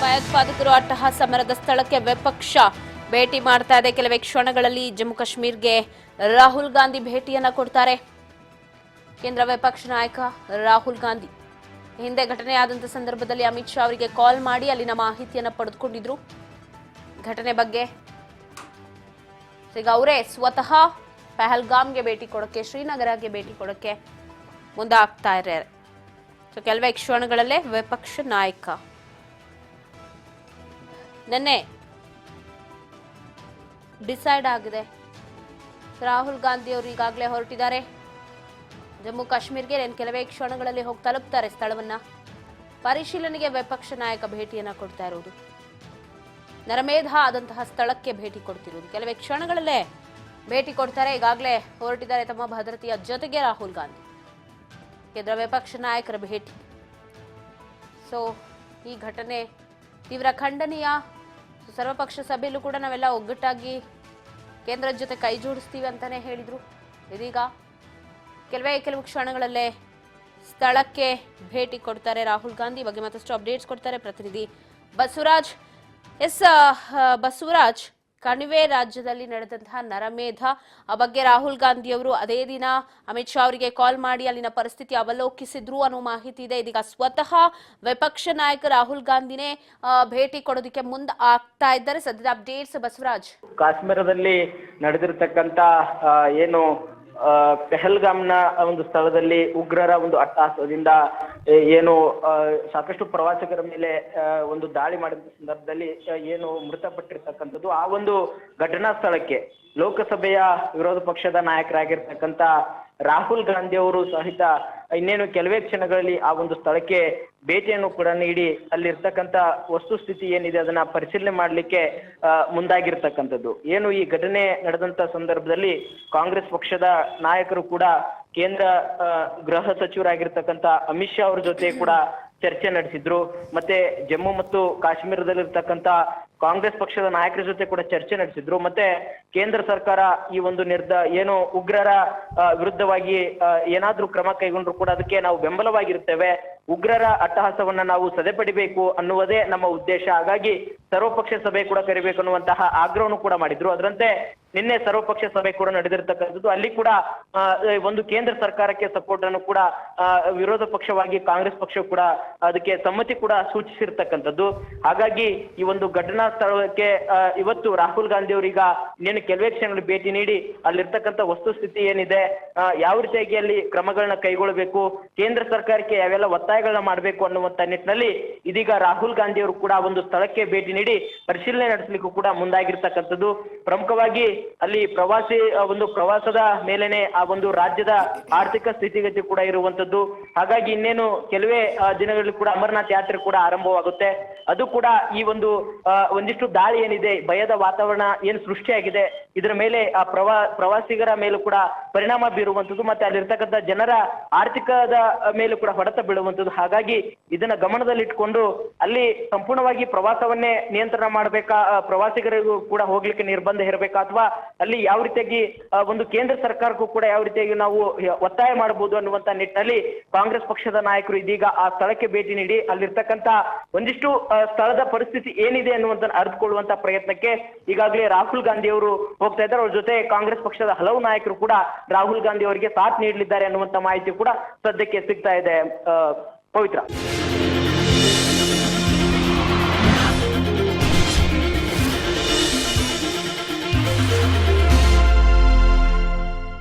ಭಯೋತ್ಪಾದಕರು ಅಟ್ಟಹಾಸ ಮರದ ಸ್ಥಳಕ್ಕೆ ವಿಪಕ್ಷ ಭೇಟಿ ಮಾಡ್ತಾ ಇದೆ. ಕೆಲವೇ ಕ್ಷಣಗಳಲ್ಲಿ ಜಮ್ಮು ಕಾಶ್ಮೀರ್ಗೆ ರಾಹುಲ್ ಗಾಂಧಿ ಭೇಟಿಯನ್ನ ಕೊಡ್ತಾರೆ. ಕೇಂದ್ರ ವಿಪಕ್ಷ ನಾಯಕ ರಾಹುಲ್ ಗಾಂಧಿ ಹಿಂದೆ ಘಟನೆಯಾದಂತಹ ಸಂದರ್ಭದಲ್ಲಿ ಅಮಿತ್ ಶಾ ಅವರಿಗೆ ಕಾಲ್ ಮಾಡಿ ಅಲ್ಲಿನ ಮಾಹಿತಿಯನ್ನ ಪಡೆದುಕೊಂಡಿದ್ರು ಘಟನೆ ಬಗ್ಗೆ. ಈಗ ಅವರೇ ಸ್ವತಃ ಪಹಲ್ಗಾಮ್ಗೆ ಭೇಟಿ ಕೊಡಕ್ಕೆ, ಶ್ರೀನಗರಕ್ಕೆ ಭೇಟಿ ಕೊಡಕ್ಕೆ ಮುಂದಾಗ್ತಾ ಇದ್ದಾರೆ. ಸೊ ಕೆಲವೇ ಕ್ಷಣಗಳಲ್ಲೇ ವಿಪಕ್ಷ ನಾಯಕ ನಿನ್ನೆ ಡಿಸೈಡ್ ಆಗಿದೆ. ರಾಹುಲ್ ಗಾಂಧಿ ಅವರು ಈಗಾಗಲೇ ಹೊರಟಿದ್ದಾರೆ ಜಮ್ಮು ಕಾಶ್ಮೀರ್ಗೆ. ಕೆಲವೇ ಕ್ಷಣಗಳಲ್ಲಿ ಹೋಗಿ ತಲುಪ್ತಾರೆ ಸ್ಥಳವನ್ನ. ಪರಿಶೀಲನೆಗೆ ವಿಪಕ್ಷ ನಾಯಕ ಭೇಟಿಯನ್ನ ಕೊಡ್ತಾ ಇರುವುದು, ನರಮೇಧ ಆದಂತಹ ಸ್ಥಳಕ್ಕೆ ಭೇಟಿ ಕೊಡ್ತಿರುವುದು. ಕೆಲವೇ ಕ್ಷಣಗಳಲ್ಲೇ ಭೇಟಿ ಕೊಡ್ತಾರೆ. ಈಗಾಗಲೇ ಹೊರಟಿದ್ದಾರೆ ತಮ್ಮ ಭದ್ರತೆಯ ಜೊತೆಗೆ ರಾಹುಲ್ ಗಾಂಧಿ. ಕೇಂದ್ರ ವಿಪಕ್ಷ ನಾಯಕರ ಭೇಟಿ. ಸೊ ಈ ಘಟನೆ ತೀವ್ರ ಖಂಡನೀಯ. ಸರ್ವಪಕ್ಷ ಸಭೆಯಲ್ಲೂ ಕೂಡ ನಾವೆಲ್ಲ ಒಗ್ಗಟ್ಟಾಗಿ ಕೇಂದ್ರದ ಜೊತೆ ಕೈ ಜೋಡಿಸ್ತೀವಿ ಅಂತಾನೆ ಹೇಳಿದ್ರು. ಇದೀಗ ಕೆಲವು ಕ್ಷಣಗಳಲ್ಲೇ ಸ್ಥಳಕ್ಕೆ ಭೇಟಿ ಕೊಡ್ತಾರೆ ರಾಹುಲ್ ಗಾಂಧಿ. ಬಗ್ಗೆ ಮತ್ತಷ್ಟು ಅಪ್ಡೇಟ್ಸ್ ಕೊಡ್ತಾರೆ ಪ್ರತಿನಿಧಿ ಬಸವರಾಜ್. ಬಸವರಾಜ್, ಕಣಿವೆ ರಾಜ್ಯದಲ್ಲಿ ನಡೆದಂತಹ ನರಮೇಧ ಆ ಬಗ್ಗೆ ರಾಹುಲ್ ಗಾಂಧಿ ಅವರು ಅದೇ ದಿನ ಅಮಿತ್ ಶಾ ಅವರಿಗೆ ಕಾಲ್ ಮಾಡಿ ಅಲ್ಲಿನ ಪರಿಸ್ಥಿತಿ ಅವಲೋಕಿಸಿದ್ರು ಅನ್ನೋ ಮಾಹಿತಿ ಇದೆ. ಇದೀಗ ಸ್ವತಃ ವಿಪಕ್ಷ ನಾಯಕ ರಾಹುಲ್ ಗಾಂಧಿನೇ ಭೇಟಿ ಕೊಡೋದಕ್ಕೆ ಮುಂದೆ ಆಗ್ತಾ ಇದ್ದಾರೆ. ಸದ್ಯದ ಅಪ್ಡೇಟ್ಸ್ ಬಸವರಾಜ್. ಕಾಶ್ಮೀರದಲ್ಲಿ ನಡೆದಿರತಕ್ಕಂತ ಏನು ಪೆಹಲ್ಗಾಮ್ನ ಒಂದು ಸ್ಥಳದಲ್ಲಿ ಉಗ್ರರ ಒಂದು ಅಟ್ಟಹಾಸದಿಂದ ಏನು ಸಾಕಷ್ಟು ಪ್ರವಾಸಿಗರ ಮೇಲೆ ಒಂದು ದಾಳಿ ಮಾಡಿದ ಸಂದರ್ಭದಲ್ಲಿ ಏನು ಮೃತಪಟ್ಟಿರ್ತಕ್ಕಂಥದ್ದು, ಆ ಒಂದು ಘಟನಾ ಸ್ಥಳಕ್ಕೆ ಲೋಕಸಭೆಯ ವಿರೋಧ ಪಕ್ಷದ ನಾಯಕರಾಗಿರ್ತಕ್ಕಂಥ ರಾಹುಲ್ ಗಾಂಧಿ ಅವರು ಸಹಿತ ಇನ್ನೇನು ಕೆಲವೇ ಕ್ಷಣಗಳಲ್ಲಿ ಆ ಒಂದು ಸ್ಥಳಕ್ಕೆ ಭೇಟಿಯನ್ನು ಕೂಡ ನೀಡಿ ಅಲ್ಲಿರ್ತಕ್ಕಂಥ ವಸ್ತುಸ್ಥಿತಿ ಏನಿದೆ ಅದನ್ನ ಪರಿಶೀಲನೆ ಮಾಡಲಿಕ್ಕೆ ಮುಂದಾಗಿರ್ತಕ್ಕಂಥದ್ದು. ಏನು ಈ ಘಟನೆ ನಡೆದಂತ ಸಂದರ್ಭದಲ್ಲಿ ಕಾಂಗ್ರೆಸ್ ಪಕ್ಷದ ನಾಯಕರು ಕೂಡ ಕೇಂದ್ರ ಗೃಹ ಸಚಿವರಾಗಿರ್ತಕ್ಕಂಥ ಅಮಿತ್ ಶಾ ಅವ್ರ ಜೊತೆ ಕೂಡ ಚರ್ಚೆ ನಡೆಸಿದ್ರು. ಮತ್ತೆ ಜಮ್ಮು ಮತ್ತು ಕಾಶ್ಮೀರದಲ್ಲಿರ್ತಕ್ಕಂಥ ಕಾಂಗ್ರೆಸ್ ಪಕ್ಷದ ನಾಯಕರ ಜೊತೆ ಕೂಡ ಚರ್ಚೆ ನಡೆಸಿದ್ರು. ಮತ್ತೆ ಕೇಂದ್ರ ಸರ್ಕಾರ ಈ ಒಂದು ಏನು ಉಗ್ರರ ವಿರುದ್ಧವಾಗಿ ಏನಾದ್ರೂ ಕ್ರಮ ಕೈಗೊಂಡ್ರು ಕೂಡ ಅದಕ್ಕೆ ನಾವು ಬೆಂಬಲವಾಗಿರ್ತೇವೆ, ಉಗ್ರರ ಅಟ್ಟಹಾಸವನ್ನ ನಾವು ಸದೆಪಡಿಬೇಕು ಅನ್ನುವುದೇ ನಮ್ಮ ಉದ್ದೇಶ, ಹಾಗಾಗಿ ಸರ್ವಪಕ್ಷ ಸಭೆ ಕೂಡ ಕರಿಬೇಕು ಅನ್ನುವಂತಹ ಆಗ್ರಹವನ್ನು ಕೂಡ ಮಾಡಿದ್ರು. ಅದರಂತೆ ನಿನ್ನೆ ಸರ್ವಪಕ್ಷ ಸಭೆ ಕೂಡ ನಡೆದಿರ್ತಕ್ಕಂಥದ್ದು. ಅಲ್ಲಿ ಕೂಡ ಒಂದು ಕೇಂದ್ರ ಸರ್ಕಾರಕ್ಕೆ ಸಪೋರ್ಟ್ ಅನ್ನು ಕೂಡ ವಿರೋಧ ಪಕ್ಷವಾಗಿ ಕಾಂಗ್ರೆಸ್ ಪಕ್ಷ ಕೂಡ ಅದಕ್ಕೆ ಸಮ್ಮತಿ ಕೂಡ ಸೂಚಿಸಿರ್ತಕ್ಕಂಥದ್ದು. ಹಾಗಾಗಿ ಈ ಒಂದು ಘಟನಾ ಸ್ಥಳಕ್ಕೆ ಇವತ್ತು ರಾಹುಲ್ ಗಾಂಧಿ ಅವರೀಗ ಇನ್ನೇನು ಕೆಲವೇ ಕ್ಷಣಗಳು ಭೇಟಿ ನೀಡಿ ಅಲ್ಲಿರ್ತಕ್ಕಂಥ ವಸ್ತುಸ್ಥಿತಿ ಏನಿದೆ, ಯಾವ ರೀತಿಯಾಗಿ ಅಲ್ಲಿ ಕ್ರಮಗಳನ್ನ ಕೈಗೊಳ್ಳಬೇಕು, ಕೇಂದ್ರ ಸರ್ಕಾರಕ್ಕೆ ಯಾವೆಲ್ಲ ಒತ್ತಾಯಗಳನ್ನ ಮಾಡಬೇಕು ಅನ್ನುವಂತ ನಿಟ್ಟಿನಲ್ಲಿ ಇದೀಗ ರಾಹುಲ್ ಗಾಂಧಿ ಅವರು ಕೂಡ ಒಂದು ಸ್ಥಳಕ್ಕೆ ಭೇಟಿ ನೀಡಿ ಪರಿಶೀಲನೆ ನಡೆಸಲಿಕ್ಕೂ ಕೂಡ ಮುಂದಾಗಿರ್ತಕ್ಕಂಥದ್ದು. ಪ್ರಮುಖವಾಗಿ ಅಲ್ಲಿ ಪ್ರವಾಸದ ಮೇಲೆನೆ ಆ ಒಂದು ರಾಜ್ಯದ ಆರ್ಥಿಕ ಸ್ಥಿತಿಗತಿ ಕೂಡ ಇರುವಂತದ್ದು. ಹಾಗಾಗಿ ಇನ್ನೇನು ಕೆಲವೇ ದಿನಗಳಲ್ಲಿ ಕೂಡ ಅಮರನಾಥ್ ಯಾತ್ರೆ ಕೂಡ ಆರಂಭವಾಗುತ್ತೆ. ಅದು ಕೂಡ ಈ ಒಂದಿಷ್ಟು ದಾಳಿ ಏನಿದೆ, ಭಯದ ವಾತಾವರಣ ಏನು ಸೃಷ್ಟಿಯಾಗಿದೆ, ಇದರ ಮೇಲೆ ಆ ಪ್ರವಾಸಿಗರ ಮೇಲೂ ಕೂಡ ಪರಿಣಾಮ ಬೀರುವಂತದ್ದು, ಮತ್ತೆ ಅಲ್ಲಿರ್ತಕ್ಕಂಥ ಜನರ ಆರ್ಥಿಕದ ಮೇಲೂ ಕೂಡ ಹೊಡೆತ ಬೀಳುವಂತದ್ದು. ಹಾಗಾಗಿ ಇದನ್ನ ಗಮನದಲ್ಲಿಟ್ಕೊಂಡು ಅಲ್ಲಿ ಸಂಪೂರ್ಣವಾಗಿ ಪ್ರವಾಸವನ್ನೇ ನಿಯಂತ್ರಣ ಮಾಡಬೇಕಾ, ಪ್ರವಾಸಿಗರಿಗೂ ಕೂಡ ಹೋಗ್ಲಿಕ್ಕೆ ನಿರ್ಬಂಧ ಇರಬೇಕಾ, ಅಥವಾ ಅಲ್ಲಿ ಯಾವ ರೀತಿಯಾಗಿ ಒಂದು ಕೇಂದ್ರ ಸರ್ಕಾರಕ್ಕೂ ಕೂಡ ಯಾವ ರೀತಿಯಾಗಿ ನಾವು ಒತ್ತಾಯ ಮಾಡಬಹುದು ಅನ್ನುವಂತ ನಿಟ್ಟಿನಲ್ಲಿ ಕಾಂಗ್ರೆಸ್ ಪಕ್ಷದ ನಾಯಕರು ಇದೀಗ ಆ ಸ್ಥಳಕ್ಕೆ ಭೇಟಿ ನೀಡಿ ಅಲ್ಲಿರ್ತಕ್ಕಂಥ ಒಂದಿಷ್ಟು ಸ್ಥಳದ ಪರಿಸ್ಥಿತಿ ಏನಿದೆ ಅನ್ನುವಂತ ಅರಿತುಕೊಳ್ಳುವಂತ ಪ್ರಯತ್ನಕ್ಕೆ ಈಗಾಗಲೇ ರಾಹುಲ್ ಗಾಂಧಿ ಅವರು ಹೋಗ್ತಾ ಇದ್ದಾರೆ. ಅವ್ರ ಜೊತೆ ಕಾಂಗ್ರೆಸ್ ಪಕ್ಷದ ಹಲವು ನಾಯಕರು ಕೂಡ ರಾಹುಲ್ ಗಾಂಧಿ ಅವರಿಗೆ ಸಾಥ್ ನೀಡಲಿದ್ದಾರೆ ಅನ್ನುವಂತ ಮಾಹಿತಿ ಕೂಡ ಸದ್ಯಕ್ಕೆ ಸಿಗ್ತಾ ಇದೆ. ಪವಿತ್ರ.